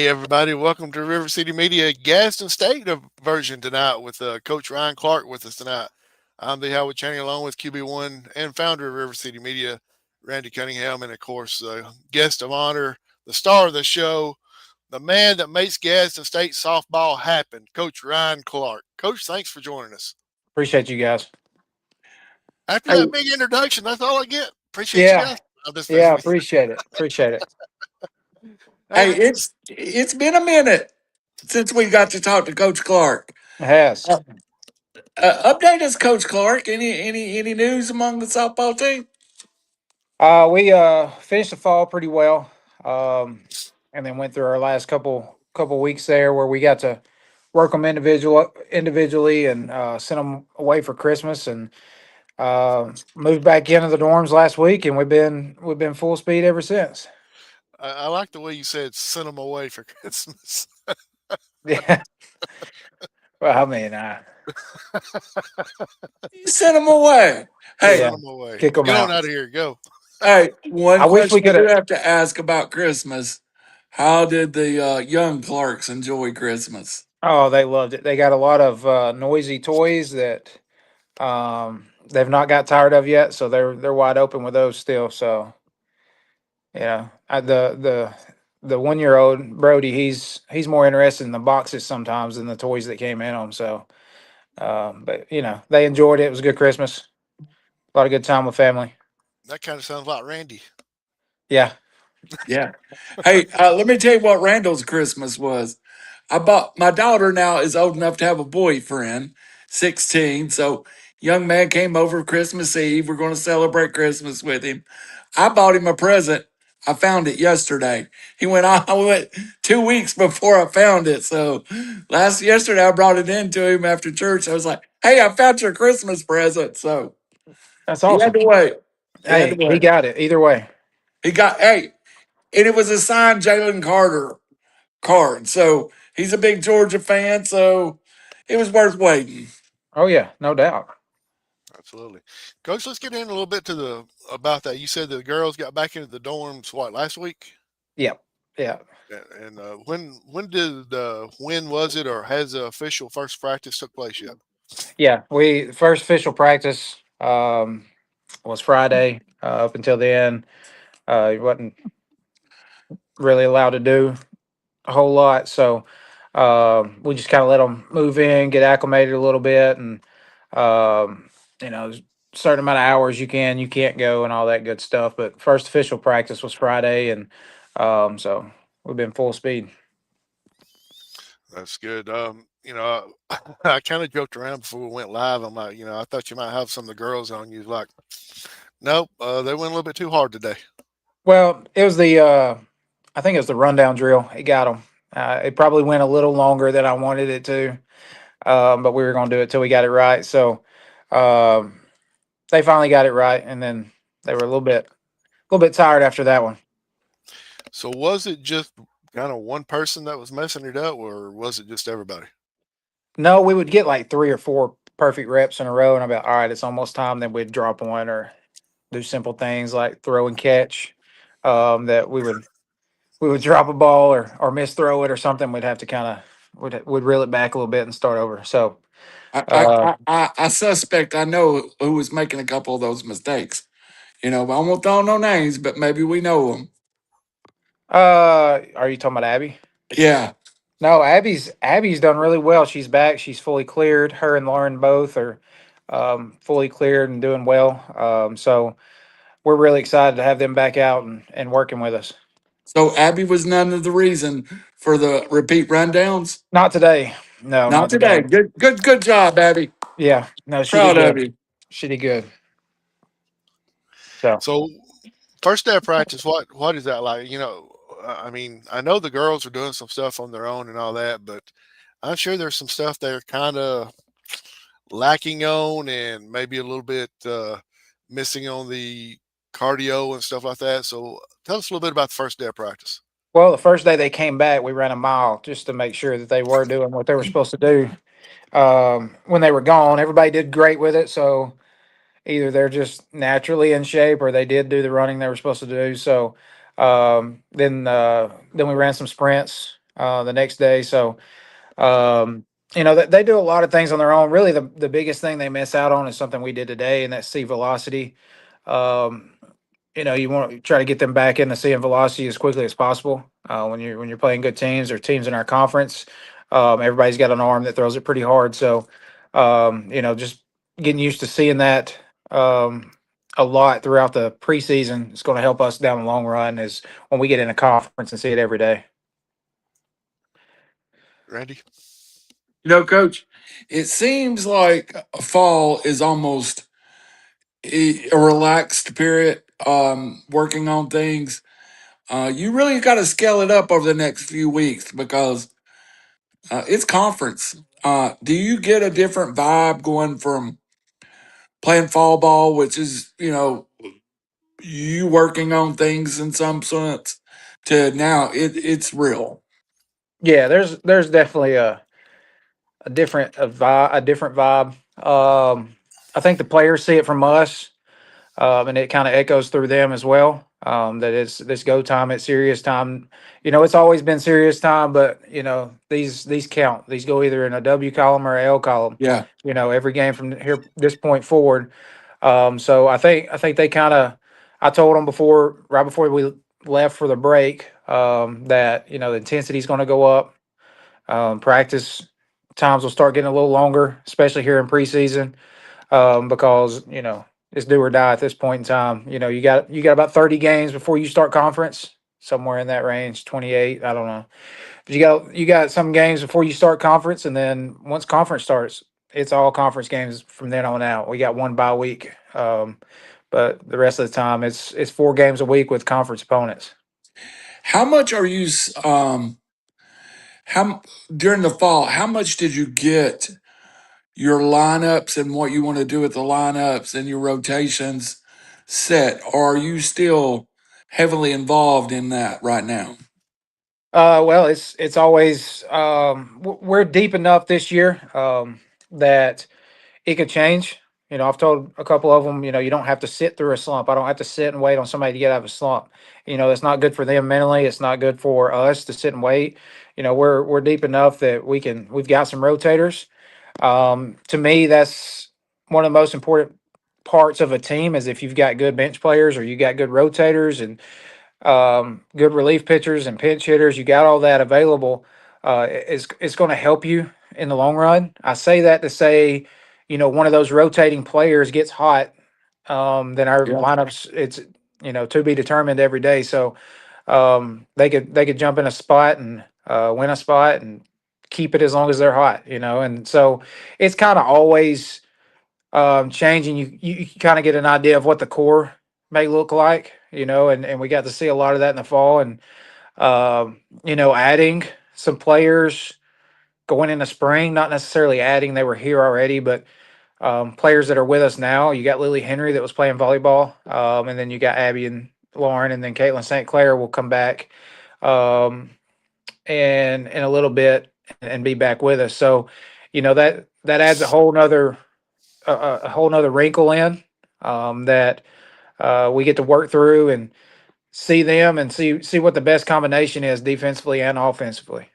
Hey everybody, welcome to River City Media Gadsden State version tonight with Coach Ryan Clark with us tonight. I'm the Howard Channing along with QB1 and founder of River City Media, Randy Cunningham, and of course, guest of honor, the star of the show, the man that makes Gadsden State softball happen, Coach Ryan Clark. Coach, thanks for joining us. Appreciate you guys. After Hey, that big introduction, that's all I get. Appreciate you yeah, guys. I'm just yeah, messing with appreciate it. Appreciate it. you. Hey, Hey, it's been a minute since we got to talk to Coach Clark. It has. Uh, update us, Coach Clark. Any news among the softball team? We finished the fall pretty well, and then went through our last couple weeks there where we got to work them individually and send them away for Christmas and moved back into the dorms last week, and we've been full speed ever since. I like the way you said send them away for Christmas. Yeah. Well, I mean, You sent them away. yeah, Hey, Send them away. kick them Get on out. out of here. Go. hey. One I wish we question I could do have. have to ask about Christmas: how did the young Clarks enjoy Christmas? Oh, they loved it. They got a lot of noisy toys that they've not got tired of yet, so they're wide open with those still. So yeah, the 1 year old Brody, he's more interested in the boxes sometimes than the toys that came in them. So, but they enjoyed it. It was a good Christmas. A lot of good time with family. That kind of sounds like Randy. Yeah. Yeah. Hey, let me tell you what Randall's Christmas was. I bought my daughter now is old enough to have a boyfriend, 16. So young man came over Christmas Eve. We're going to celebrate Christmas with him. I bought him a present. I found it yesterday. He went, I went 2 weeks before I found it. So yesterday I brought it in to him after church. I was like, hey, I found your Christmas present. So That's he had awesome. to wait. He had to Hey, he wait. got it either way. Hey, and it was a signed Jalen Carter card. So he's a big Georgia fan. So it was worth waiting. Oh yeah, no doubt. Absolutely. Coach, let's get in a little bit to the about that. You said the girls got back into the dorms what last week? Yep. Yeah. And when was it or has the official first practice took place yet? Yeah. We first official practice was Friday. Up until then, he wasn't really allowed to do a whole lot. So we just kind of let them move in, get acclimated a little bit, and certain amount of hours you can't go, and all that good stuff. But first official practice was Friday, and so we've been full speed. That's good. I kind of joked around before we went live. I'm like, I thought you might have some of the girls on you. Like, nope, they went a little bit too hard today. Well, it was I think it was the rundown drill. It got them. It probably went a little longer than I wanted it to, but we were going to do it till we got it right. So um, they finally got it right, and then they were a little bit tired after that one. So was it just kind of one person that was messing it up, or was it just everybody? No, we would get like 3 or 4 perfect reps in a row, and I'd be like, all right, it's almost time. Then we'd drop one or do simple things like throw and catch. That we would drop a ball or miss throw it or something. We'd have to kind of would reel it back a little bit and start over. So I, I, uh, I, I suspect I know who was making a couple of those mistakes. I won't throw no names, but maybe we know them. are you talking about Abby? Yeah. No, Abby's done really well. She's back. She's fully cleared. Her and Lauren both are fully cleared and doing well. So we're really excited to have them back out and working with us. So Abby was none of the reason for the repeat rundowns. Not today. No, Not not today. today. Good job, Abby. Yeah, no, she did Proud of good. you. She did good. So So first day of practice, what is that like? I mean, I know the girls are doing some stuff on their own and all that, but I'm sure there's some stuff they're kind of lacking on, and maybe a little bit missing on the cardio and stuff like that. So tell us a little bit about the first day of practice. well, the first day they came back, we ran a mile just to make sure that they were doing what they were supposed to do. When they were gone, everybody did great with it. So either they're just naturally in shape or they did do the running they were supposed to do. So then we ran some sprints. the next day. So, they do a lot of things on their own. Really, the biggest thing they miss out on is something we did today, and that's see velocity. Um, you want to try to get them back into seeing velocity as quickly as possible. When you're playing good teams or teams in our conference, everybody's got an arm that throws it pretty hard. So, just getting used to seeing that a lot throughout the preseason is going to help us down the long run. Is when we get in a conference and see it every day. Randy? Coach, it seems like fall is almost a relaxed period, working on things. You really got to scale it up over the next few weeks because it's conference. Do you get a different vibe going from playing fall ball, which is, you working on things in some sense, to now it's real? Yeah, there's definitely a different vibe. I think the players see it from us, and it kind of echoes through them as well. That it's this go time, it's serious time. It's always been serious time, but these count. These go either in a W column or a L column. Yeah. Every game from here this point forward. So I think they kind of. I told them right before we left for the break, that the intensity is going to go up. Practice times will start getting a little longer, especially here in preseason, because it's do or die at this point in time. You got about 30 games before you start conference, somewhere in that range, 28. I don't know, but you got some games before you start conference, and then once conference starts, it's all conference games from then on out. We got one bye week, but the rest of the time it's 4 games a week with conference opponents. How much are you how during the fall, how much did you get your lineups and what you want to do with the lineups and your rotations set? Or are you still heavily involved in that right now? Well, it's always we're deep enough this year that it could change. I've told a couple of them, you don't have to sit through a slump. I don't have to sit and wait on somebody to get out of a slump. It's not good for them mentally. It's not good for us to sit and wait. We're deep enough that we've got some rotators. To me, that's one of the most important parts of a team is if you've got good bench players or you got good rotators and good relief pitchers and pinch hitters. You got all that available. It's going to help you in the long run. I say that to say, one of those rotating players gets hot, then our Yeah. lineups it's to be determined every day. So they could jump in a spot and win a spot and keep it as long as they're hot. And so it's kind of always changing. You kind of get an idea of what the core may look like, and we got to see a lot of that in the fall, and adding some players going into spring, not necessarily adding, they were here already, but players that are with us now. You got Lily Henry that was playing volleyball, and then you got Abby and Lauren, and then Caitlin St. Clair will come back and in a little bit and be back with us. So, that adds a whole nother wrinkle in that we get to work through and see them and see what the best combination is defensively and offensively.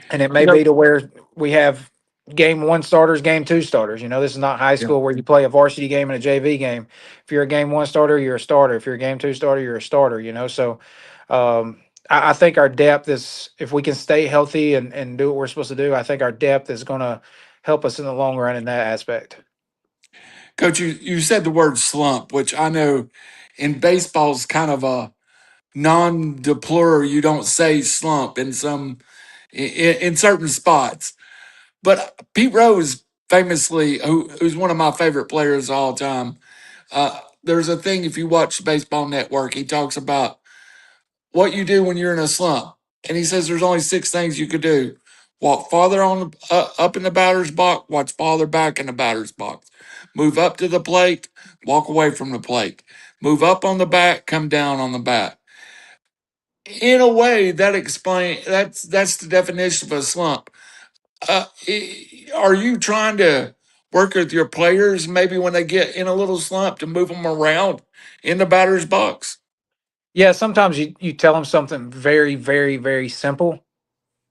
And it may be to where we have game one starters, game two starters. This is not high Yeah. school where you play a varsity game and a JV game. If you're a game one starter, you're a starter. If you're a game two starter, you're a starter. So I think our depth is, if we can stay healthy and do what we're supposed to do, I think our depth is going to help us in the long run in that aspect. Coach, you said the word slump, which I know in baseball is kind of a non-deplore. You don't say slump in certain spots. But Pete Rose, famously, who's one of my favorite players of all time, there's a thing, if you watch Baseball Network, he talks about what you do when you're in a slump. And he says there's only 6 things you could do: walk farther up in the batter's box, watch farther back in the batter's box, move up to the plate, walk away from the plate, move up on the bat, come down on the bat. In a way, that's the definition of a slump. Are you trying to work with your players maybe when they get in a little slump to move them around in the batter's box? Yeah, sometimes you tell them something very, very, very simple,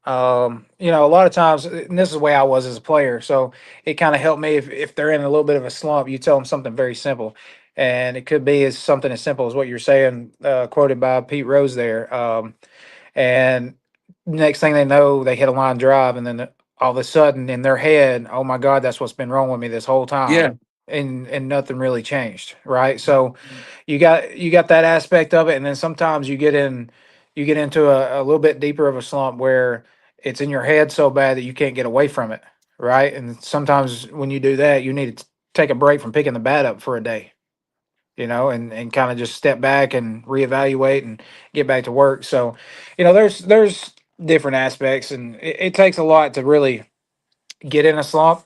A lot of times, and this is the way I was as a player, so it kind of helped me if they're in a little bit of a slump. You tell them something very simple, and it could be as something as simple as what you're saying, quoted by Pete Rose there. And next thing they know, they hit a line drive, and then all of a sudden in their head, oh my God, that's what's been wrong with me this whole Yeah. time, and nothing really changed, right? So you got that aspect of it, and then sometimes you get into a little bit deeper of a slump where it's in your head so bad that you can't get away from it, right? And sometimes when you do that, you need to take a break from picking the bat up for a day, and kind of just step back and reevaluate and get back to work. So, there's different aspects, and it takes a lot to really get in a slump.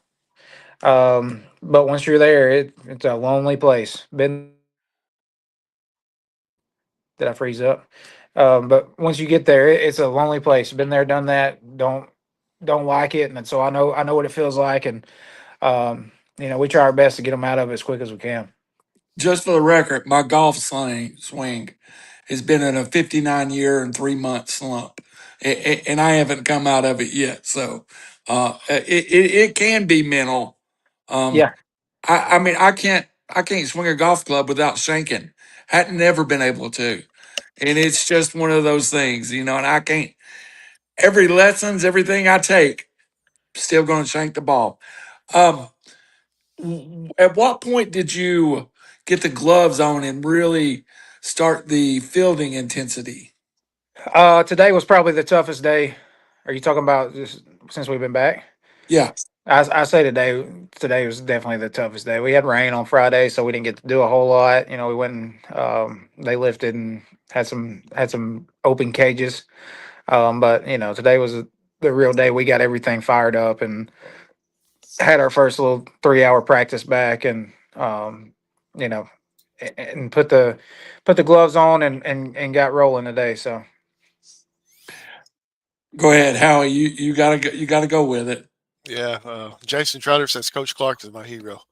But once you're there, it's a lonely place. Been there, done that. Did I freeze up? But once you get there, it's a lonely place. Been there, done that. Don't like it, and so I know what it feels like, and we try our best to get them out of it as quick as we can. Just for the record, my golf swing has been in a 59-year and 3 month slump, and I haven't come out of it yet. So it can be mental. Um, Yeah. I mean, I can't swing a golf club without shanking. Hadn't never been able to, and it's just one of those things, And I can't. Every lessons, everything I take, still going to shank the ball. Um, at what point did you get the gloves on and really start the fielding intensity? Today was probably the toughest day. Are you talking about just since we've been back? Yeah, I say today was definitely the toughest day. We had rain on Friday, so we didn't get to do a whole lot. We went and they lifted and had some open cages. But today was the real day. We got everything fired up and had our first little 3 hour practice back, and you know, and put the gloves on and got rolling today. So go ahead, Howie. You gotta go with it. Yeah, Jason Trotter says Coach Clark is my hero.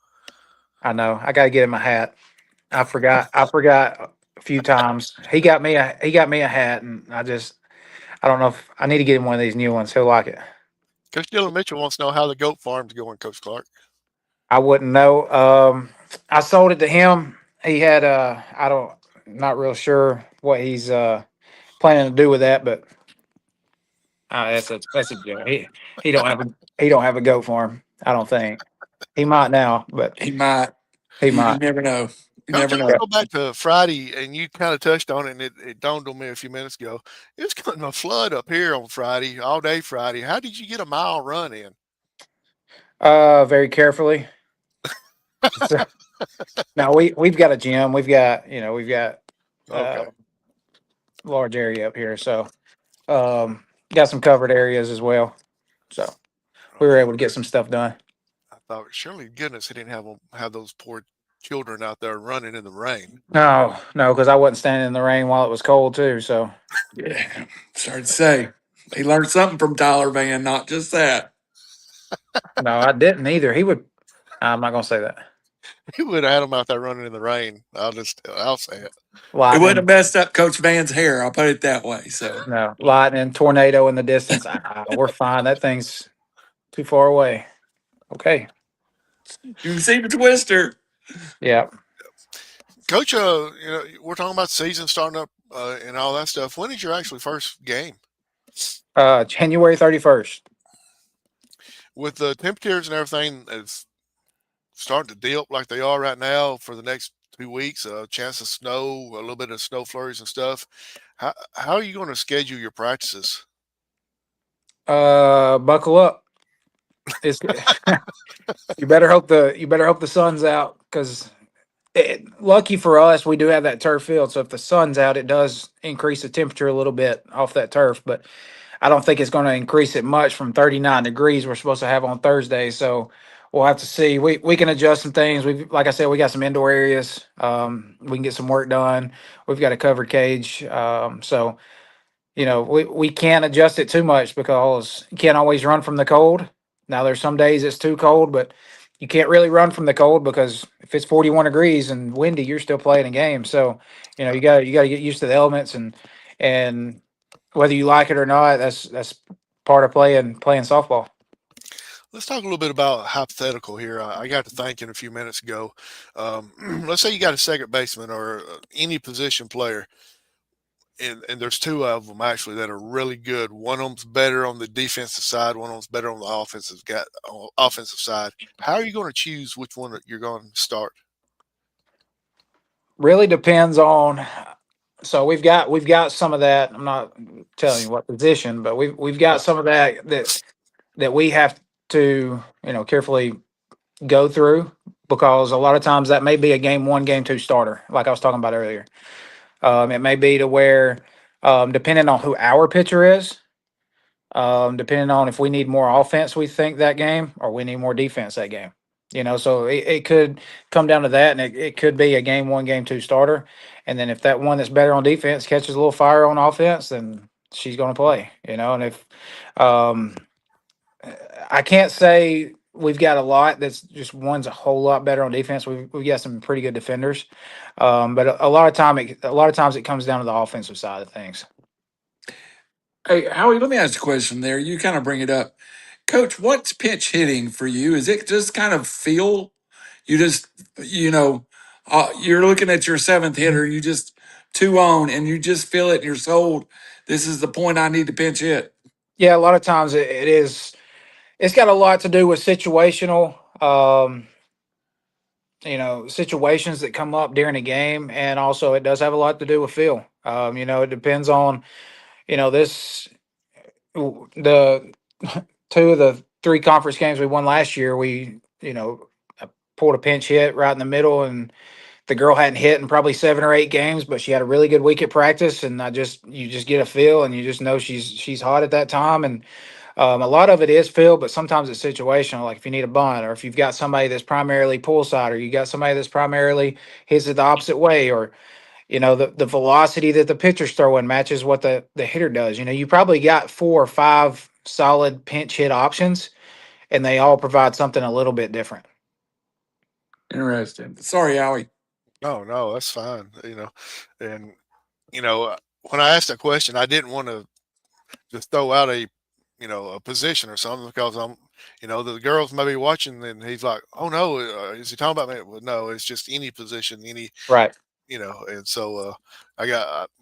I know I got to get him a hat. I forgot a few times. He got me a hat, and I don't know if I need to get him one of these new ones. He'll like it. Coach Dylan Mitchell wants to know how the goat farm's going, Coach Clark. I wouldn't know. I sold it to him. He had I don't not real sure what he's planning to do with that, but that's a joke. He don't have a goat farm. I don't think he might now, but He might. he You might. never know. You Coach, never I want to know. go back to Friday, and you kind of touched on it, and it dawned on me a few minutes ago. It was cutting a flood up here on Friday, all day Friday. How did you get a mile run in? Very carefully. So, now we've got a gym. We've got uh Okay. large area up here, so got some covered areas as well. So we were Okay. able to get some stuff done. I thought, surely goodness he didn't have those poor children out there running in the rain. No, no, because I wasn't standing in the rain while it was cold too. So Yeah. Sorry to say, he learned something from Tyler Van, not just that. no, I didn't either. He would. I'm not gonna say that. He would have had them out there running in the rain. I'll say it. It wouldn't have Lightning, messed up Coach Van's hair. I'll put it that way. So no, lightning, tornado in the distance. We're fine. That thing's too far away. Okay. you can see the twister. Yeah. Coach, we're talking about season starting up and all that stuff. When is your actually first game? January 31st. With the temperatures and everything, it's starting to dip like they are right now for the next 2 weeks. A chance of snow, a little bit of snow flurries and stuff. How are you going to schedule your practices? Buckle up. It's you better hope the sun's out because lucky for us, we do have that turf field. So if the sun's out, it does increase the temperature a little bit off that turf. But I don't think it's going to increase it much from 39 degrees we're supposed to have on Thursday. So we'll have to see. We can adjust some things. Like I said, we got some indoor areas. We can get some work done. We've got a covered cage. So we can't adjust it too much because you can't always run from the cold. Now there's some days it's too cold, but you can't really run from the cold because if it's 41 degrees and windy, you're still playing a game. So, you got to get used to the elements and whether you like it or not, that's part of playing softball. Let's talk a little bit about hypothetical here. I got to thinking a few minutes ago. Let's say you got a second baseman or any position player, and there's two of them actually that are really good. One of them's better on the defensive side. One of them's better on the offensive side. How are you going to choose which one that you're going to start? Really depends on. So we've got some of that. I'm not telling you what position, but we've got Right. some of that we have to carefully go through, because a lot of times that may be a game one, game two starter, like I was talking about earlier. It may be to where, depending on who our pitcher is, depending on if we need more offense, we think that game, or we need more defense that game. So it could come down to that, and it could be a game one, game two starter. And then if that one that's better on defense catches a little fire on offense, then she's going to play. And if um, I can't say we've got a lot that's just one's a whole lot better on defense. We've got some pretty good defenders, but a lot of times it comes down to the offensive side of things. Hey, Howie, let me ask you a question there. You kind of bring it up. Coach, what's pitch hitting for you? Is it just kind of feel? You just, you know, you're looking at your seventh hitter, you just two on, and you just feel it in your soul. This is the point I need to pinch hit. Yeah, a lot of times it is. It's got a lot to do with situational. Situations that come up during a game, and also it does have a lot to do with feel. It depends on this the two of the three conference games we won last year. I pulled a pinch hit right in the middle, and the girl hadn't hit in probably 7 or 8 games, but she had a really good week at practice, and you just get a feel, and you just know she's hot at that time. And a lot of it is feel, but sometimes it's situational. Like if you need a bunt, or if you've got somebody that's primarily pull side, or you got somebody that's primarily hits it the opposite way, or the velocity that the pitcher's throwing matches what the hitter does. You probably got 4 or 5 solid pinch hit options, and they all provide something a little bit different. Interesting. Sorry, Howie. No, no, that's fine. And when I asked that question, I didn't want to just throw out a position or something, because the girls may be watching, and he's like, oh no, is he talking about me? Well, no, it's just any position, Right. and so I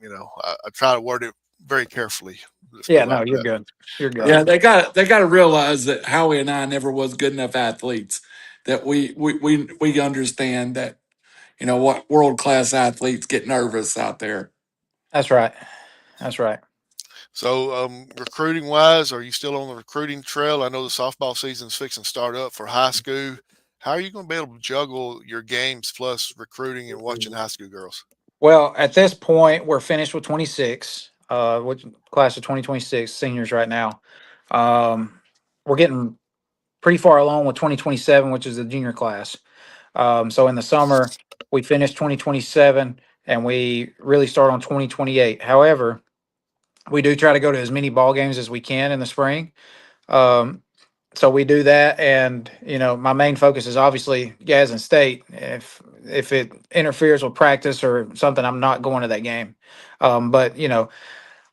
try to word it very carefully. Let's put Yeah. it like No, you're that. good. You're good. Yeah, they got to realize that Howie and I never was good enough athletes. That we understand that what world class athletes get nervous out there. That's right. That's right. So, recruiting wise, are you still on the recruiting trail? I know the softball season's fixing to start up for high school. How are you going to be able to juggle your games plus recruiting and watching high school girls? Well, at this point, we're finished with 26, which class of 2026 seniors right now. We're getting pretty far along with 2027, which is the junior class. So in the summer, we finish 2027, and we really start on 2028. However, we do try to go to as many ball games as we can in the spring. Um, so we do that, and my main focus is obviously Gadsden State. If it interferes with practice or something, I'm not going to that game. But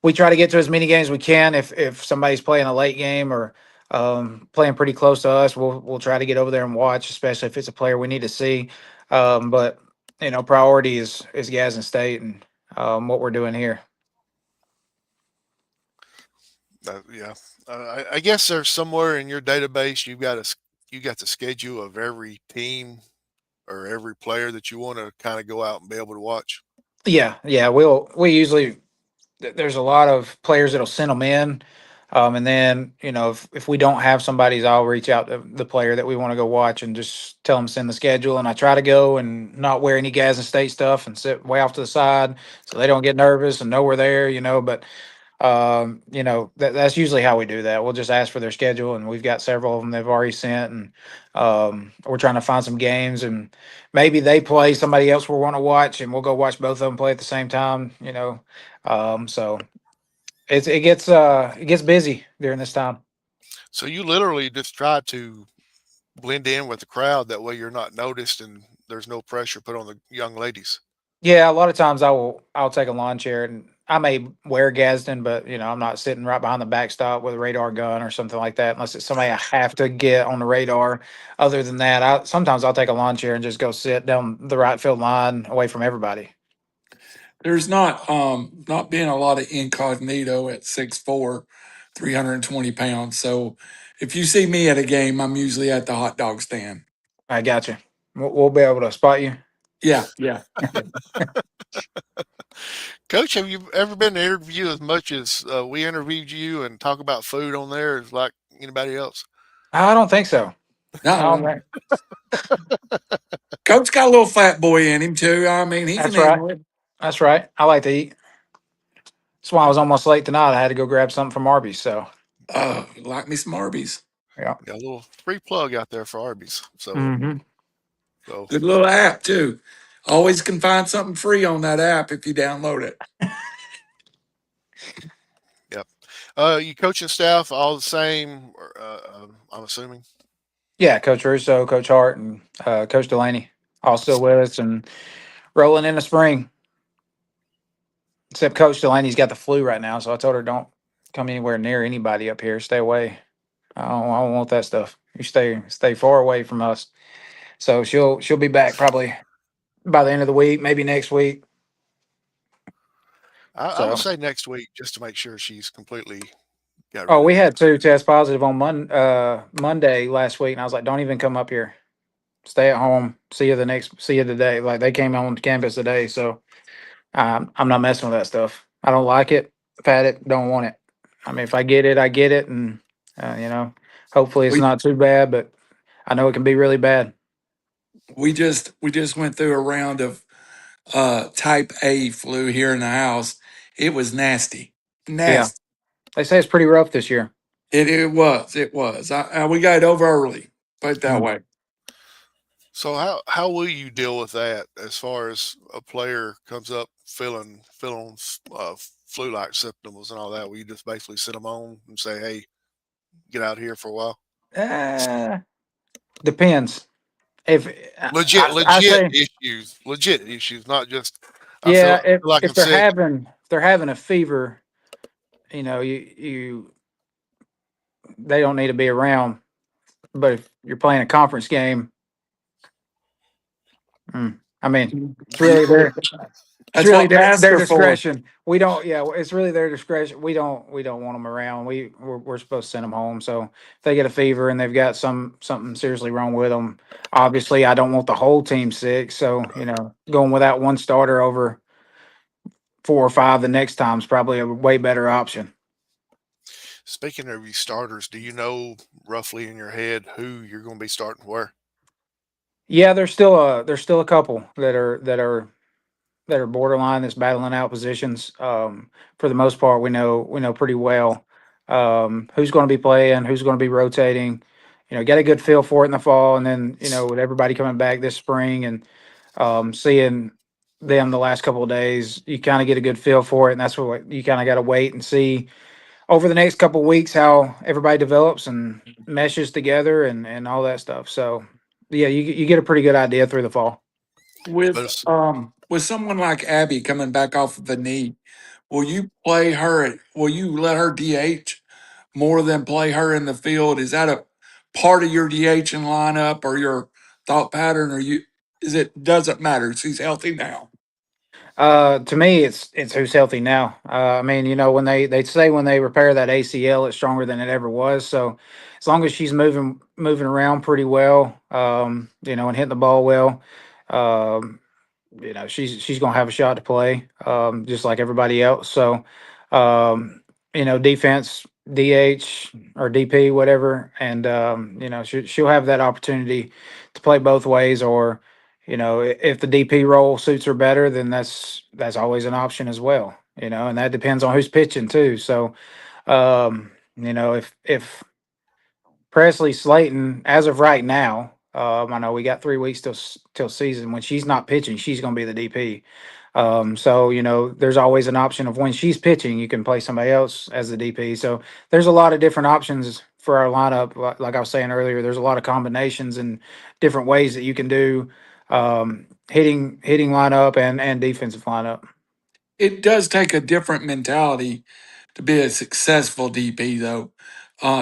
we try to get to as many games as we can. If somebody's playing a late game, or playing pretty close to us, we'll try to get over there and watch, especially if it's a player we need to see. But priority is Gadsden State, and what we're doing here. Yeah, I guess there's somewhere in your database you got the schedule of every team or every player that you want to kind of go out and be able to watch. Yeah, yeah. We usually there's a lot of players that'll send them in. And then, if we don't have somebody's, I'll reach out to the player that we want to go watch and just tell them send the schedule. And I try to go and not wear any Gadsden State stuff and sit way off to the side so they don't get nervous and know we're there, But, that's usually how we do that. We'll just ask for their schedule, and we've got several of them they've already sent. And we're trying to find some games, and maybe they play somebody else we want to watch, and we'll go watch both of them play at the same time. So it gets busy during this time. So you literally just try to blend in with the crowd. That way you're not noticed and there's no pressure put on the young ladies. Yeah, a lot of times I'll take a lawn chair, and I may wear Gadsden, but I'm not sitting right behind the backstop with a radar gun or something like that, unless it's somebody I have to get on the radar. Other than that, sometimes I'll take a lawn chair and just go sit down the right field line away from everybody. There's not being a lot of incognito at 6'4", 320 pounds. So if you see me at a game, I'm usually at the hot dog stand. I got you. We'll be able to spot you. Yeah, yeah. Coach, have you ever been to interview as much as we interviewed you and talk about food on there as like anybody else? I don't think so. I don't No, think. Coach got a little fat boy in him too. I mean, he can That's right. handle it. That's right. I like to eat. That's why I was almost late tonight. I had to go grab something from Arby's. So Like me some Arby's. yeah. Got a little free plug out there for Arby's. So, Hmm. so Good little app too. Always can find something free on that app if you download it. yep. You coaching staff all the same? I'm assuming. Yeah, Coach Russo, Coach Hart, and Coach Delaney all still with us and rolling in the spring. Except Coach Delaney's got the flu right now, so I told her don't come anywhere near anybody up here. Stay away. I don't want that stuff. You stay far away from us. So she'll be back probably by the end of the week, maybe next week. I would So say next week just to make sure she's completely got oh, rid of we it. had two test positive on Monday last week, and I was like, don't even come up here. Stay at home. See you today. Like they came on campus today, so I'm not messing with that stuff. I don't like it. I've had it. Don't want it. I mean, if I get it, I get it, and hopefully it's We not too bad. But I know it can be really bad. we just went through a round of type A flu here in the house. It was nasty. Yeah, Nasty. they say it's pretty rough this year. It was. We got it over early. Put it that Mm. way. So how will you deal with that as far as a player comes up feeling flu like symptoms and all that? Will you just basically send them home and say, hey, get out here for a while? Uh, Depends. If Legit, I legit say, issues, legit issues, not just yeah, if feel like I'm if they're sick. having a fever, you they don't need to be around. But if you're playing a conference game, I mean, it's Do you, really their it's That's really what masks their are for. discretion. We don't, yeah, it's really their discretion. We don't want them around. We're supposed to send them home. So if they get a fever and they've got something seriously wrong with them, obviously I don't want the whole team sick. So going without one starter over 4 or 5 the next time is probably a way better option. speaking of your starters, do you know roughly in your head who you're going to be starting where? Yeah, there's still a couple that are borderline that's battling out positions. For the most part, we know pretty well who's going to be playing, who's going to be rotating. Get a good feel for it in the fall, and then with everybody coming back this spring and seeing them the last couple of days, you kind of get a good feel for it, and that's what you kind of got to wait and see over the next couple of weeks how everybody develops and meshes together and all that stuff. So yeah, you get a pretty good idea through the fall. But With it's, with someone like Abby coming back off of the knee, will you play her? Will you let her DH more than play her in the field? Is that a part of your DHing lineup or your thought pattern? Or you is it doesn't matter? She's healthy now. To me, it's who's healthy now. I mean, when they say when they repair that ACL, it's stronger than it ever was. So, as long as she's moving around pretty well, and hitting the ball well, um, she's gonna have a shot to play, just like everybody else. So, defense, DH or DP, whatever, and she'll have that opportunity to play both ways. Or, if the DP role suits her better, then that's always an option as well. And that depends on who's pitching too. So, if Presley Slayton, as of right now, I know we got 3 weeks till season. When she's not pitching, she's going to be the DP. So there's always an option of when she's pitching, you can play somebody else as the DP. So there's a lot of different options for our lineup. Like I was saying earlier, there's a lot of combinations and different ways that you can do hitting lineup and defensive lineup. it does take a different mentality to be a successful DP, though,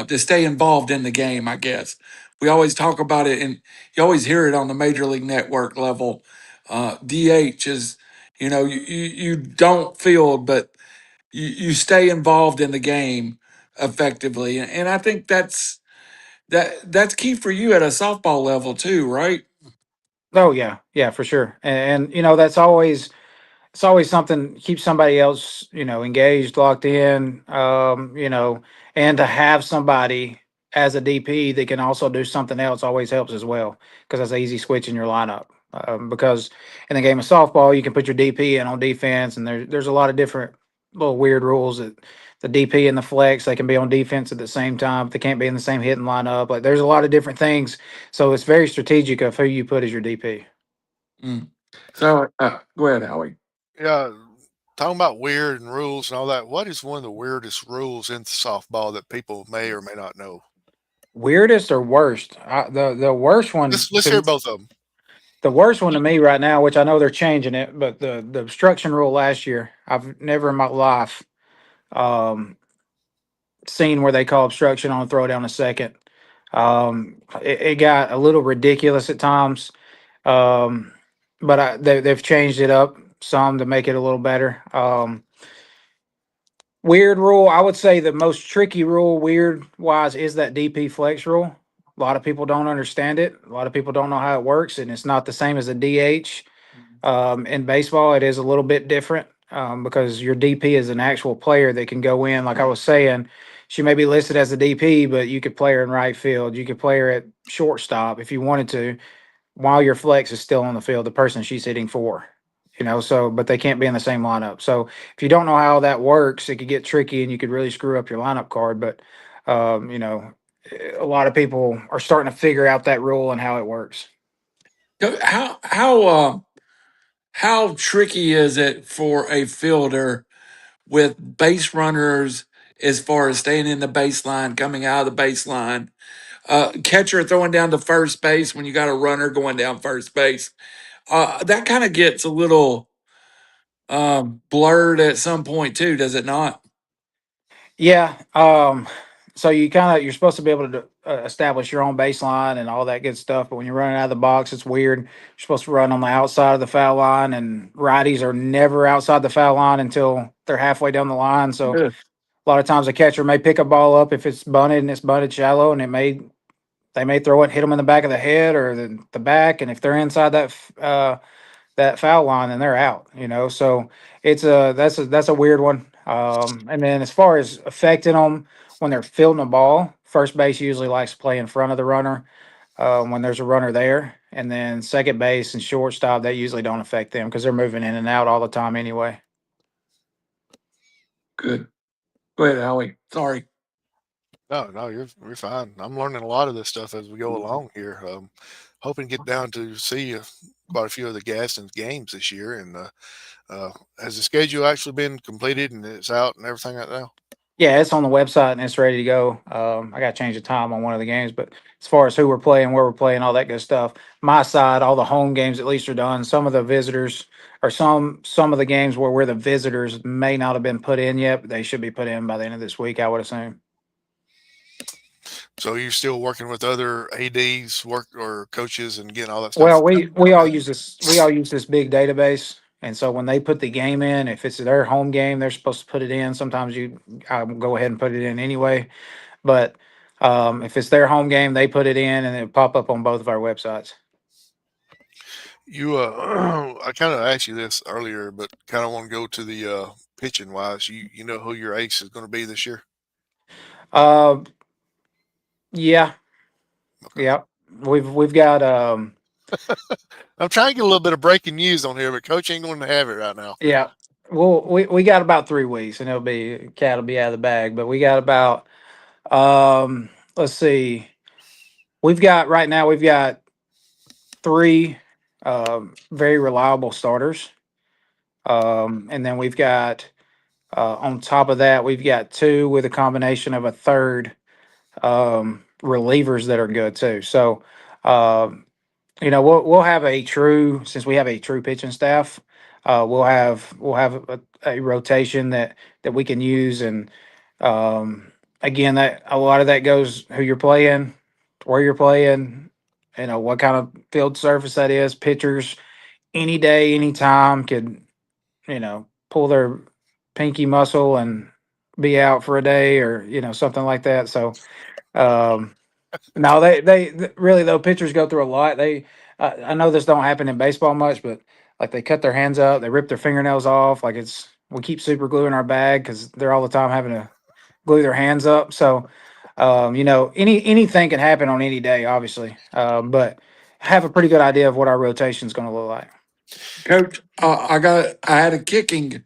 to stay involved in the game, I guess. We always talk about it, and you always hear it on the Major League Network level. DH is, you don't field, but you stay involved in the game effectively. And I think that's key for you at a softball level, too, right? Oh yeah, yeah, for sure. And that's always it's always something keep somebody else engaged, locked in, and to have somebody as a DP that can also do something else always helps as well, because that's an easy switch in your lineup. Because in the game of softball you can put your DP in on defense, and there's a lot of different little weird rules that the DP and the flex, they can be on defense at the same time, but they can't be in the same hitting lineup. Like, there's a lot of different things, so it's very strategic of who you put as your DP. Mm. So go ahead, Howie. Yeah, talking about weird and rules and all that. What is one of the weirdest rules in softball that people may or may not know? Weirdest or worst? The worst one Let's hear to both of them. the worst one to me right now, which I know they're changing it, but the obstruction rule last year, I've never in my life um, seen where they call obstruction on a throw down a second. It got a little ridiculous at times, um, but they've changed it up some to make it a little better. Weird rule. I would say the most tricky rule, weird wise, is that DP flex rule. A lot of people don't understand it. A lot of people don't know how it works, and it's not the same as a DH. In baseball, it is a little bit different, because your DP is an actual player that can go in. Like I was saying, she may be listed as a DP, but you could play her in right field. You could play her at shortstop if you wanted to, while your flex is still on the field, the person she's hitting for. So but they can't be in the same lineup. So if you don't know how that works, it could get tricky and you could really screw up your lineup card. But a lot of people are starting to figure out that rule and how it works. How tricky is it for a fielder with base runners as far as staying in the baseline, coming out of the baseline? Catcher throwing down to first base when you got a runner going down first base. That kind of gets a little blurred at some point too, does it not? Yeah. So you're supposed to be able to establish your own baseline and all that good stuff. But when you're running out of the box, it's weird. You're supposed to run on the outside of the foul line, and righties are never outside the foul line until they're halfway down the line. So Yeah. a lot of times a catcher may pick a ball up if it's bunted and it's bunted shallow, and they may throw it, hit them in the back of the head or the back, and if they're inside that foul line, then they're out. So that's a weird one. And then as far as affecting them when they're fielding the ball, first base usually likes to play in front of the runner when there's a runner there, and then second base and shortstop, they usually don't affect them because they're moving in and out all the time anyway. Good. Go ahead, Howie. Sorry. No, you're fine. I'm learning a lot of this stuff as we go along here. Hoping to get down to see quite a few of the Gadsden games this year. And has the schedule actually been completed and it's out and everything right now? Yeah, it's on the website and it's ready to go. I got to change the time on one of the games, but as far as who we're playing, where we're playing, all that good stuff, my side, all the home games at least are done. Some of the visitors, or some of the games where we're the visitors, may not have been put in yet, but they should be put in by the end of this week, I would assume. So you're still working with other ads, work or coaches, and getting all that Well, stuff. we all use this big database, and so when they put the game in, if it's their home game, they're supposed to put it in. Sometimes I go ahead and put it in anyway, but if it's their home game, they put it in, and it pop up on both of our websites. You, I kind of asked you this earlier, but kind of want to go to the pitching wise. You know who your ace is going to be this year? Uh, yeah, Okay. yeah, we've got I'm trying to get a little bit of breaking news on here, but Coach ain't going to have it right now. yeah. Well, we got about 3 weeks, and cat will be out of the bag. But we got about let's see, we've got three very reliable starters. And then we've got on top of that, we've got two with a combination of a third relievers that are good too. So we'll have since we have a true pitching staff. we'll have a rotation that we can use, and um, again, that a lot of that goes who you're playing, where you're playing, what kind of field surface that is. Pitchers any day, anytime could pull their pinky muscle and be out for a day, or something like that. So um, no, really though, pitchers go through a lot. I know this don't happen in baseball much, but like they cut their hands up, they rip their fingernails off. Like we keep super glue in our bag because they're all the time having to glue their hands up. So, anything can happen on any day, obviously. But have a pretty good idea of what our rotation is going to look like. Coach, I had a kicking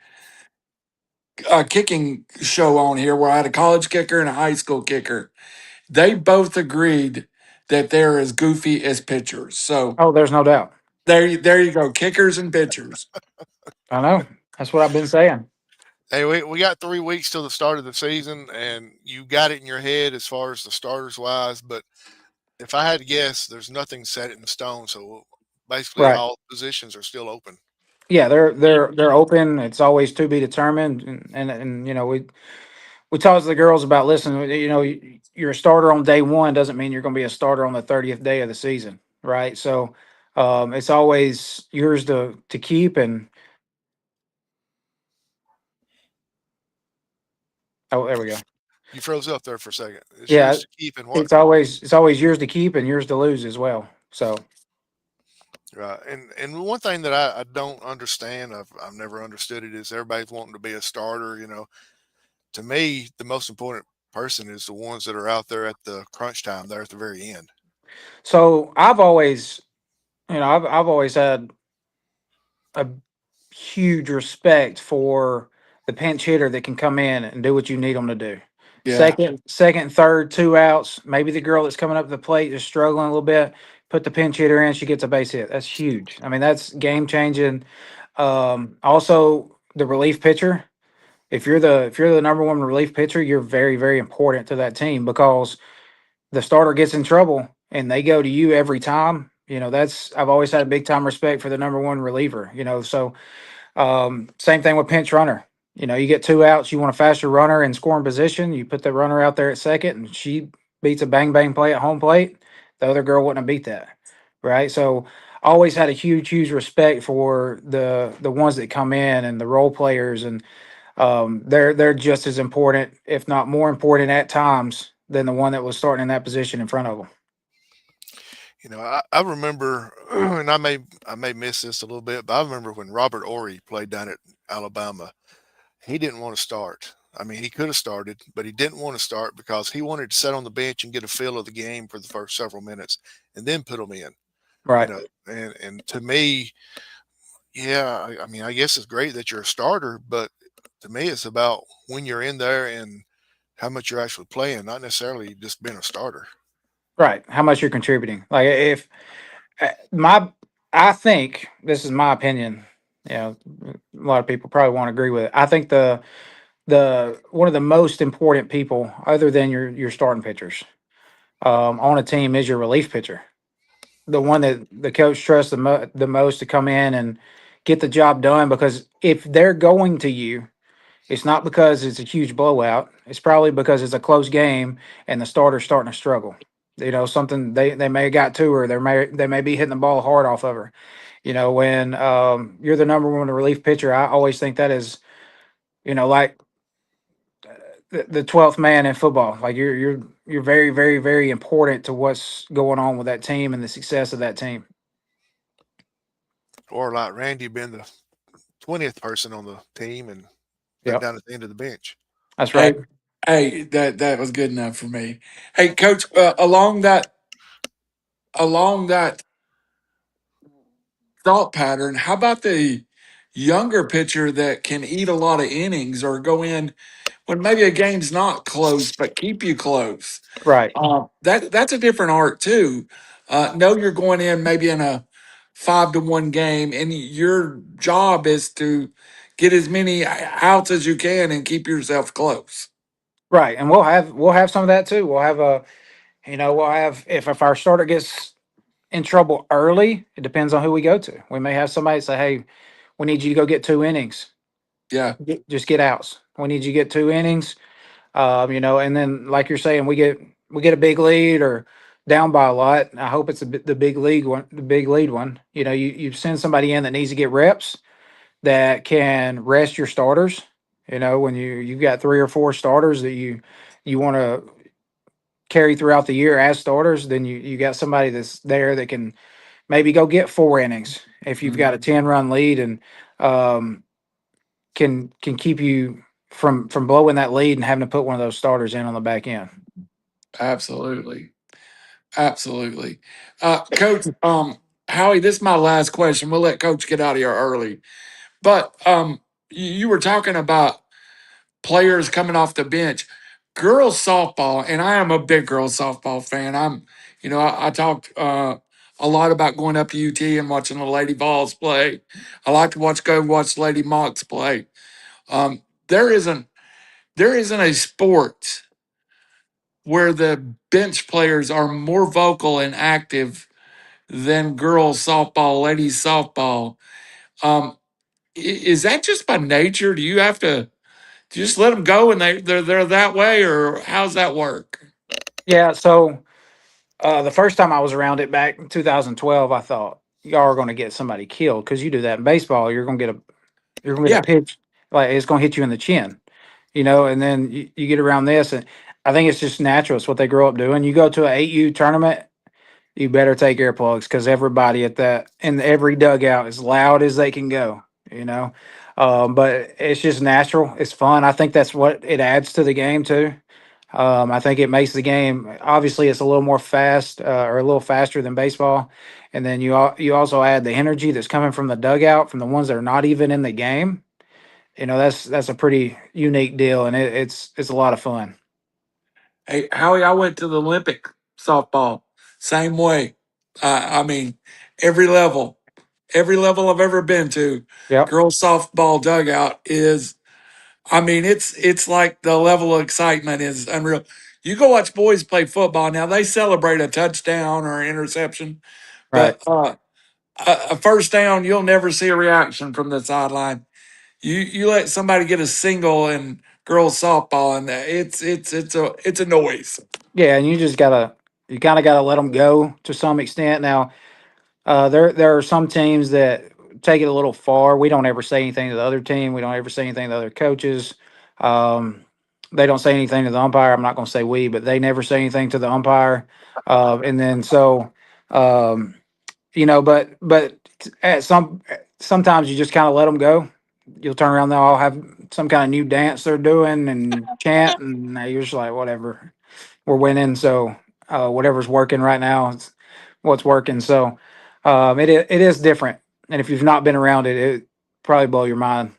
show on here where I had a college kicker and a high school kicker. They both agreed that they're as goofy as pitchers. So Oh, there's no doubt. there you go, kickers and pitchers. I know. That's what I've been saying. Hey, we got 3 weeks till the start of the season, and you got it in your head as far as the starters wise. But if I had to guess, there's nothing set in stone. So basically, Right. all positions are still open. Yeah, they're open. It's always to be determined, and we talk to the girls about, listen, you're a starter on day one doesn't mean you're going to be a starter on the 30th day of the season, right? So it's always yours to keep, and oh, there we go. You froze up there for a second. It's Yeah, yours to keep and what? it's always yours to keep and yours to lose as well. So Right. And one thing that I don't understand, I've never understood it, is everybody's wanting to be a starter. To me, the most important person is the ones that are out there at the crunch time, there at the very end. I've always, I've always had a huge respect for the pinch hitter that can come in and do what you need them to do. Yeah. Second, third, two outs. Maybe the girl that's coming up to the plate is struggling a little bit. Put the pinch hitter in, she gets a base hit. That's huge. I mean, that's game changing. Also, the relief pitcher. If you're the number one relief pitcher, you're very, very important to that team, because the starter gets in trouble and they go to you every time. I've always had a big time respect for the number one reliever. So same thing with pinch runner. You get two outs, you want a faster runner in scoring position. You put the runner out there at second, and she beats a bang bang play at home plate. The other girl wouldn't have beat that, right? So always had a huge, huge respect for the ones that come in and the role players, and they're just as important, if not more important, at times than the one that was starting in that position in front of them. I remember, and I may miss this a little bit, but I remember when Robert Ory played down at Alabama. He didn't want to start. I mean, he could have started, but he didn't want to start because he wanted to sit on the bench and get a feel of the game for the first several minutes and then put them in. You Right. know, and to me, yeah, I mean, I guess it's great that you're a starter, but to me, it's about when you're in there and how much you're actually playing, not necessarily just being a starter. Right. How much you're contributing. Like, if my I think this is my opinion. A lot of people probably won't agree with it. I think the one of the most important people, other than your starting pitchers, on a team, is your relief pitcher. The one that the coach trusts the most to come in and get the job done. Because if they're going to you, it's not because it's a huge blowout. It's probably because it's a close game and the starter's starting to struggle. Something they may have got to her. They may be hitting the ball hard off of her. When you're the number one relief pitcher, I always think that is, like the 12th man in football. Like you're very, very, very important to what's going on with that team and the success of that team. Or like Randy being the 20th person on the team and put Yep, down at the end of the bench. that's Hey, right. hey, that was good enough for me. Hey, Coach, along that thought pattern, how about the younger pitcher that can eat a lot of innings or go in when maybe a game's not close but keep you close? Right. That's a different art too. Know you're going in maybe in a 5-1 game, and your job is to get as many outs as you can and keep yourself close. Right. And we'll have some of that too. We'll have, if our starter gets in trouble early, it depends on who we go to. We may have somebody say, hey, we need you to go get 2 innings. Yeah, Just get outs. We need you to get 2 innings. And then like you're saying, we get a big lead or down by a lot. I hope it's the big league one, the big lead one. You send somebody in that needs to get reps that can rest your starters. When you've got 3 or 4 starters that you want to carry throughout the year as starters, then you got somebody that's there that can maybe go get 4 innings if you've got a 10-run lead and um, can keep you from blowing that lead and having to put one of those starters in on the back end. absolutely. Absolutely. Coach, Howie, this is my last question. We'll let Coach get out of here early. But you were talking about players coming off the bench. Girls softball, and I am a big girls softball fan. I talked a lot about going up to UT and watching the Lady Vols play. I like to watch Lady Mocs play. Um, there isn't a sport where the bench players are more vocal and active than girls softball, ladies softball. Um, is that just by nature? Do you have to just let them go and they're that way, or how's that work? Yeah. So the first time I was around it back in 2012, I thought y'all are going to get somebody killed because you do that in baseball. You're going to get a Yeah, pitch like it's going to hit you in the chin. And then you get around this, and I think it's just natural. It's what they grow up doing. You go to an 8U tournament, you better take earplugs because everybody in every dugout as loud as they can go. You know, but it's just natural. It's fun. I think that's what it adds to the game too. I think it makes the game obviously it's a little more fast or a little faster than baseball, and then you also add the energy that's coming from the dugout from the ones that are not even in the game. That's a pretty unique deal, and it's a lot of fun. hey Howie, I went to the Olympic softball, same way. I mean, every level, every level I've ever been to, Yep. girls softball dugout is. I mean, it's like the level of excitement is unreal. You go watch boys play football now; they celebrate a touchdown or an interception, Right. but a first down, you'll never see a reaction from the sideline. You let somebody get a single in girls softball, and it's a noise. Yeah, and you kind of gotta let them go to some extent. Now, there are some teams that take it a little far. We don't ever say anything to the other team. We don't ever say anything to other coaches. Um, they don't say anything to the umpire. I'm not going to say we, but they never say anything to the umpire. And then so, um, but sometimes you just kind of let them go. You'll turn around, they'll all have some kind of new dance they're doing and chant, and you're just like, whatever, we're winning. So whatever's working right now is what's working. So it is different. And if you've not been around it, it probably blow your mind.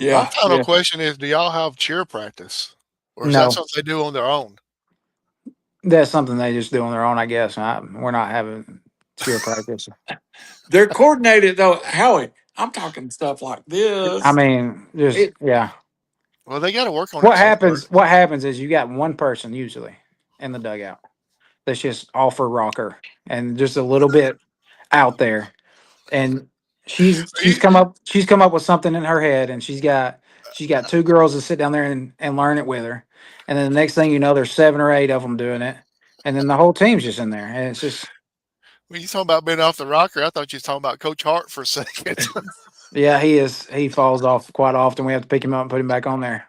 My Yeah, final yeah. question is: do y'all have cheer practice, or is that No, something they do on their own? that's something they just do on their own, I guess. We're not having cheer practice. They're coordinated though. Howie, I'm talking stuff like I this. mean, just It yeah. Well, they got to work on it What somewhere. happens? What happens is you got one person usually in the dugout that's just off her rocker and just a little bit out there, and You- she's come up with something in her head, and she's got 2 girls that sit down there and learn it with her, and then the next thing you know, there's 7 or 8 of them doing it, and then the whole team's just in there, and it's just when you talking about being off the rocker, I thought you was talking about Coach Hart for a second. yeah, he falls off quite often. We have to pick him up and put him back on there.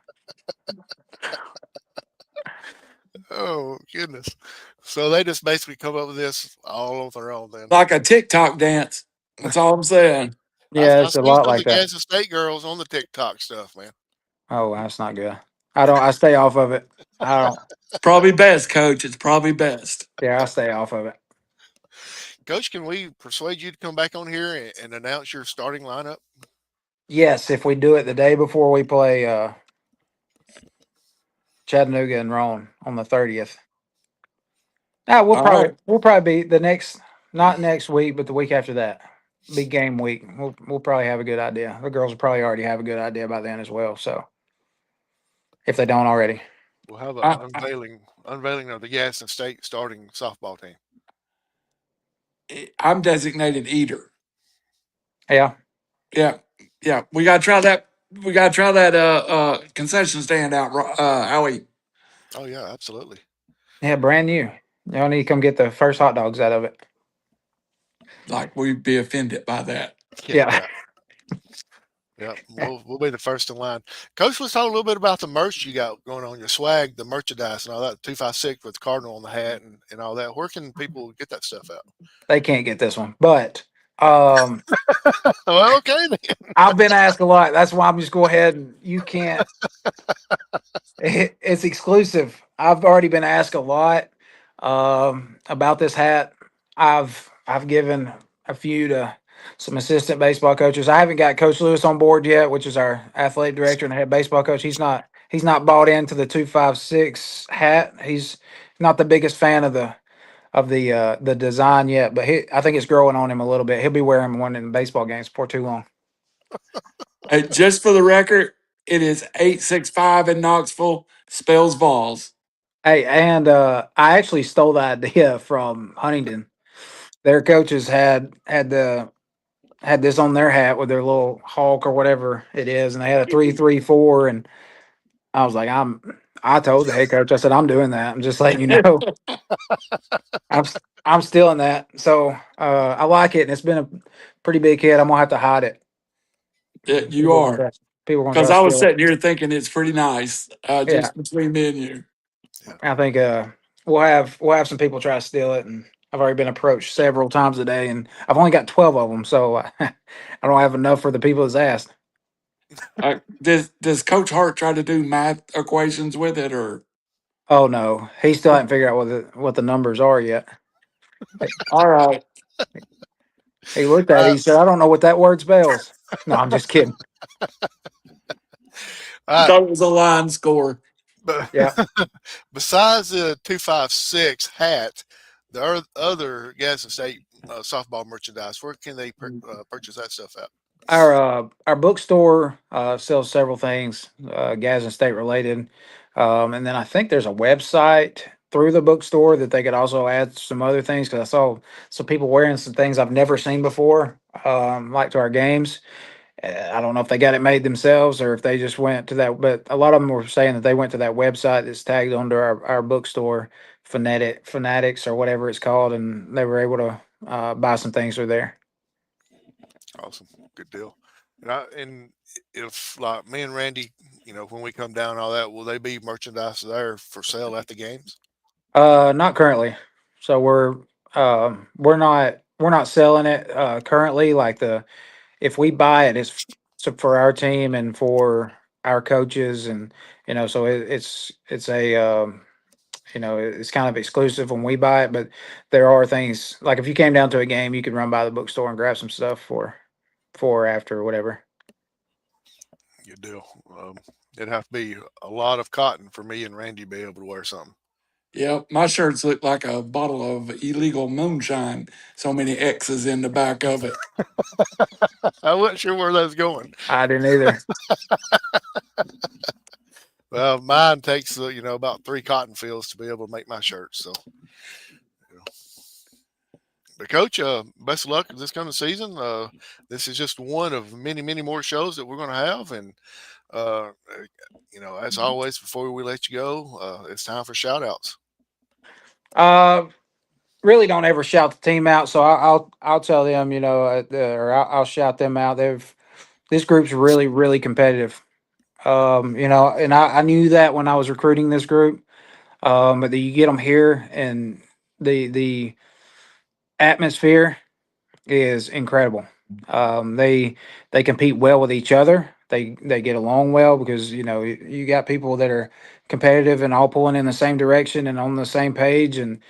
Oh goodness! So they just basically come up with this all on their own. Then like a TikTok dance. That's all I'm saying. Yeah, I it's a seen lot some of the like that. Gadsden State girls on the TikTok stuff, man. Oh, that's not good. I stay off of it. I don't. It's probably best, Coach. It's probably best. Yeah, I stay off of it. Coach, can we persuade you to come back on here and announce your starting lineup? Yes, if we do it the day before we play Chattanooga and Roan on the 30th. Ah, we'll All right. probably be the next, not next week, but the week after that. Be game week. We'll probably have a good idea. The girls will probably already have a good idea by then as well. So if they don't already, We'll have an I, unveiling of the Gadsden State starting softball team. I'm designated eater. yeah. Yeah, yeah. We gotta try that. We gotta try that concession stand out, Howie. Oh yeah, absolutely. Yeah, brand new. Y'all need to come get the first hot dogs out of it. Like we'd be offended by that. Yeah, Yeah. yeah, yeah. We'll be the first in line. Coach, let's talk a little bit about the merch you got going on, your swag, the merchandise, and all that. 256 with Cardinal on the hat and all that. Where can people get that stuff out? They can't get this one. But um Well, okay then. I've been asked a lot. That's why I'm just go ahead and you can't it's exclusive. I've already been asked a lot about this hat. I've given a few to some assistant baseball coaches. I haven't got Coach Lewis on board yet, which is our athletic director and head baseball coach. He's not bought into the 256 hat. He's not the biggest fan of the design yet, but I think it's growing on him a little bit. He'll be wearing one in baseball games before too long. Hey, just for the record, it is 865 in Knoxville. Spells balls. Hey, and I actually stole the idea from Huntington. Their coaches had this on their hat with their little hawk or whatever it is, and they had a 3-3-4. And I was like, I told the head coach, I said, I'm doing that. I'm just letting you know. I'm I'm stealing that. So I like it, and it's been a pretty big hit. I'm gonna have to hide it. Yeah, you People are gonna are. try, people are gonna try Because to I was steal it. sitting here thinking it's pretty nice, Yeah, just between me and you. Yeah. I think we'll have some people try to steal it, and I've already been approached several times a day, and I've only got 12 of them, so I don't have enough for the people that's asked. Does Coach Hart try to do math equations with it, or Oh no, he still hasn't figured out what the numbers are yet. all right? He looked at it. Uh, He said, "I don't know what that word spells." No, I'm just kidding. uh, Thought it was a line score. but Yeah. besides the 256 hat, the other Gadsden State softball merchandise, where can they purchase that stuff at? Our bookstore sells several things, Gadsden State related, and then I think there's a website through the bookstore that they could also add some other things because I saw some people wearing some things I've never seen before, like to our games. I don't know if they got it made themselves or if they just went to that, but a lot of them were saying that they went to that website that's tagged under our bookstore, Fanatics or whatever it's called, and they were able to buy some things through there. Awesome, good deal. And if like me and Randy, when we come down and all that, will they be merchandise there for sale at the games? Not currently. So we're not selling it currently. Like if we buy it, it's for our team and for our coaches, and so it's a it's kind of exclusive when we buy it. But there are things like if you came down to a game, you could run by the bookstore and grab some stuff for after or whatever. Good deal. It'd have to be a lot of cotton for me and Randy to be able to wear something. Yeah, my shirts look like a bottle of illegal moonshine. So many X's in the back of it. I wasn't sure where that's going. I didn't either. Well, mine takes about 3 cotton fields to be able to make my shirts. So, you know. But coach, best of luck this coming season. This is just one of many, many more shows that we're going to have, and uh, as always, before we let you go, it's time for shout outs. Uh, really don't ever shout the team out. So I'll tell them, or I'll shout them out. This group's really really competitive. And I knew that when I was recruiting this group. But you get them here, and the atmosphere is incredible. They compete well with each other. They get along well because you got people that are competitive and all pulling in the same direction and on the same page, and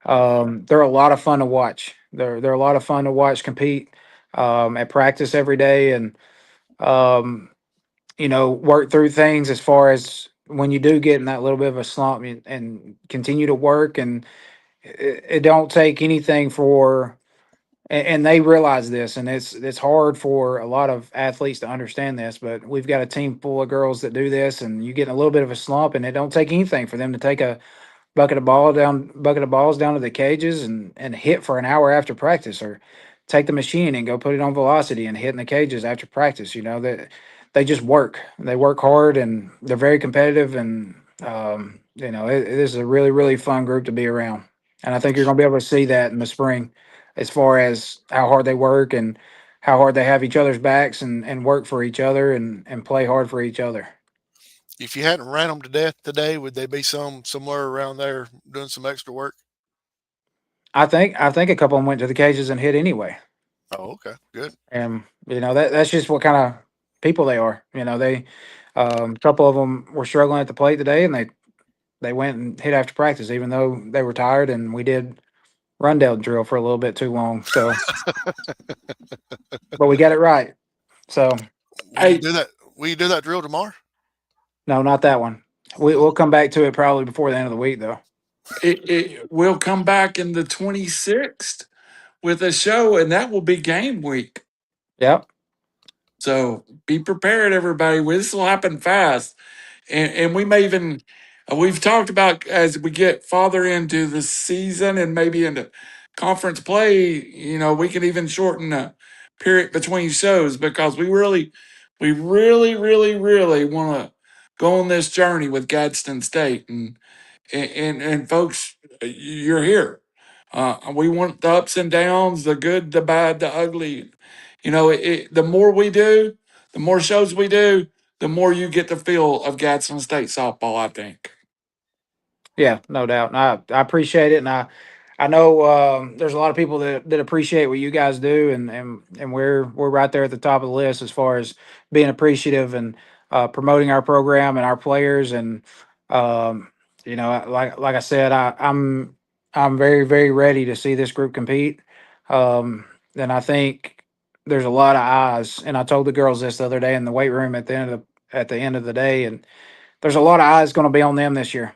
they're a lot of fun to watch. They're a lot of fun to watch compete at practice every day, and um, work through things as far as when you do get in that little bit of a slump and continue to work, and it don't take anything for and they realize this, and it's hard for a lot of athletes to understand this, but we've got a team full of girls that do this, and you get in a little bit of a slump, and it don't take anything for them to take a bucket of balls down to the cages and hit for an hour after practice, or take the machine and go put it on velocity and hit in the cages after practice. You know that they just work. They work hard and they're very competitive. And you know, it is a really really fun group to be around. And I think you're going to be able to see that in the spring, as far as how hard they work and how hard they have each other's backs and work for each other and play hard for each other. If you hadn't ran them to death today, would they be somewhere around there doing some extra work? I think a couple of them went to the cages and hit anyway. Oh, okay, good. And you know that's just what kind of people they are. You know, they a couple of them were struggling at the plate today, and they went and hit after practice, even though they were tired. And we did rundown drill for a little bit too long. So, but we got it right. So, Will you Hey, do that? Will you do that drill tomorrow? no, not that one. We'll come back to it probably before the end of the week, though. it will come back in the 26th with a show, and that will be game week. Yep. So be prepared, everybody. This will happen fast. And we may even, we've talked about as we get farther into the season and maybe into conference play, we can even shorten the period between shows because we really want to go on this journey with Gadsden State. And folks, you're here. We want the ups and downs, the good, the bad, the ugly. The more we do, the more shows we do, the more you get the feel of Gadsden State softball, I think. Yeah, no doubt. And I appreciate it, and I know there's a lot of people that appreciate what you guys do, and we're right there at the top of the list as far as being appreciative and promoting our program and our players. And um, you know, like I said, I'm very very ready to see this group compete. Um, and I think there's a lot of eyes. And I told the girls this the other day in the weight room at the end of the day, and there's a lot of eyes going to be on them this year.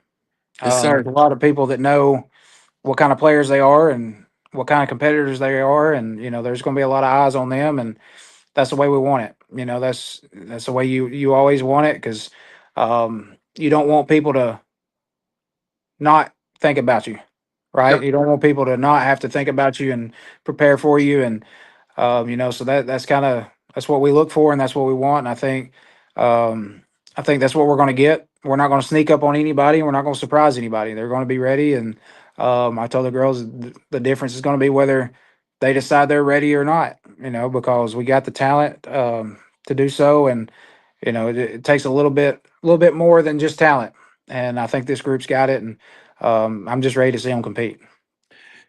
Yes, There's sir. a lot of people that know what kind of players they are and what kind of competitors they are, and you know, there's going to be a lot of eyes on them, and that's the way we want it. You know, that's the way you always want it because you don't want people to not think about you, right? Yep. You don't want people to not have to think about you and prepare for you, and you know, so that's what we look for, and that's what we want. And um, I think that's what we're going to get. We're not going to sneak up on anybody. We're not going to surprise anybody. They're going to be ready. And I told the girls the difference is going to be whether they decide they're ready or not. You know, because we got the talent to do so, and you know, it takes a little bit more than just talent. And I think this group's got it. And I'm just ready to see them compete.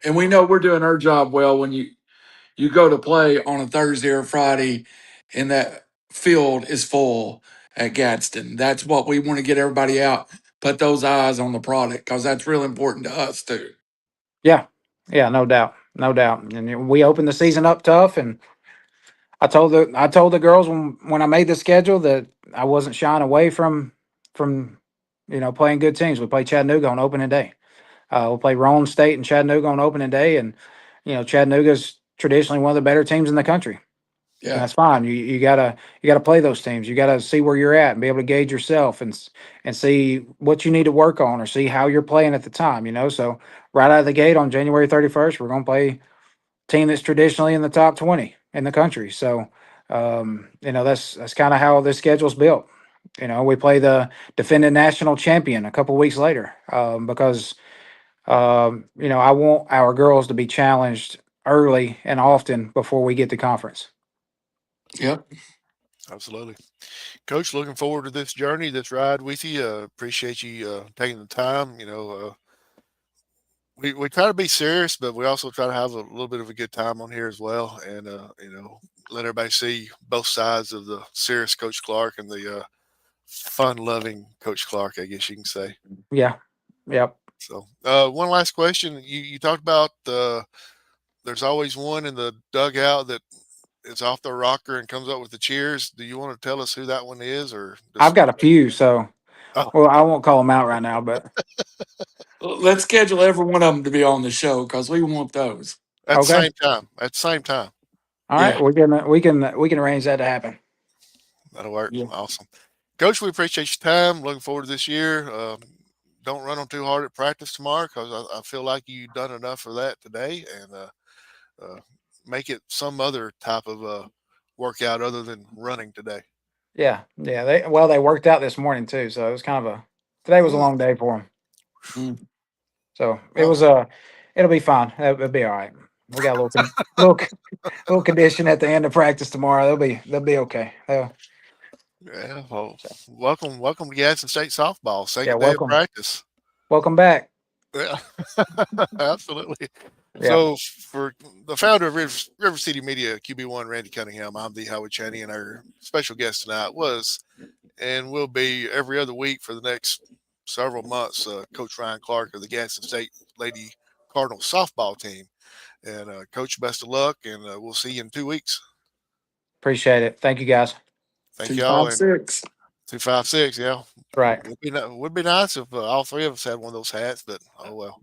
And we know we're doing our job well when you go to play on a Thursday or Friday and that field is full at Gadsden. That's what we want to get everybody out, put those eyes on the product because that's real important to us too. Yeah, yeah, no doubt, no doubt. And we opened the season up tough, and I told the girls when I made the schedule that I wasn't shying away from you know, playing good teams. We play Chattanooga on opening day. We'll play Rome State and Chattanooga on opening day, and you know, Chattanooga's traditionally one of the better teams in the country. And Yeah. that's fine. You gotta play those teams. You gotta see where you're at and be able to gauge yourself and see what you need to work on or see how you're playing at the time. You know, so right out of the gate on January 31st, we're gonna play a team that's traditionally in the top 20 in the country. So you know, that's kind of how this schedule's built. You know, we play the defending national champion a couple weeks later because you know, I want our girls to be challenged early and often before we get to conference. Yep. Absolutely. Coach, looking forward to this journey, this ride with you. Appreciate you taking the time. We try to be serious, but we also try to have a little bit of a good time on here as well, and let everybody see both sides of the serious Coach Clark and the fun-loving Coach Clark, I guess you can say. Yeah. Yep. So, one last question: you talked about there's always one in the dugout that is off the rocker and comes up with the cheers. Do you want to tell us who that one is, or I've just got a few, so oh, well, I won't call them out right now, but Let's schedule every one of them to be on the show because we want those. at the okay. same time? At the same time, All right, Yeah. we can arrange that to happen. that'll work. Yeah. Awesome. Coach, we appreciate your time. Looking forward to this year. Don't run them too hard at practice tomorrow because I feel like you've done enough for that today. And uh, make it some other type of workout other than running today. Yeah, yeah. They worked out this morning too, so it was kind of today was a Mm, long day for them. Mm. So it well, was it'll be fine. It'll be all right. We got a little condition at the end of practice tomorrow. They'll be okay. yeah. Well, So welcome to Gadsden State softball. yeah, Second day of practice. welcome back. Yeah, absolutely. Yeah, So, for the founder of River City Media, QB1, Randy Cunningham, I'm the Howard Chaney, and our special guest tonight was and will be every other week for the next several months, Coach Ryan Clark of the Gadsden State Lady Cardinal softball team. And, Coach, best of luck, and we'll see you in 2 weeks. appreciate it. Thank you guys. Thank y'all. And 256. 256, yeah. Right. Would be nice if all three of us had one of those hats, but oh well.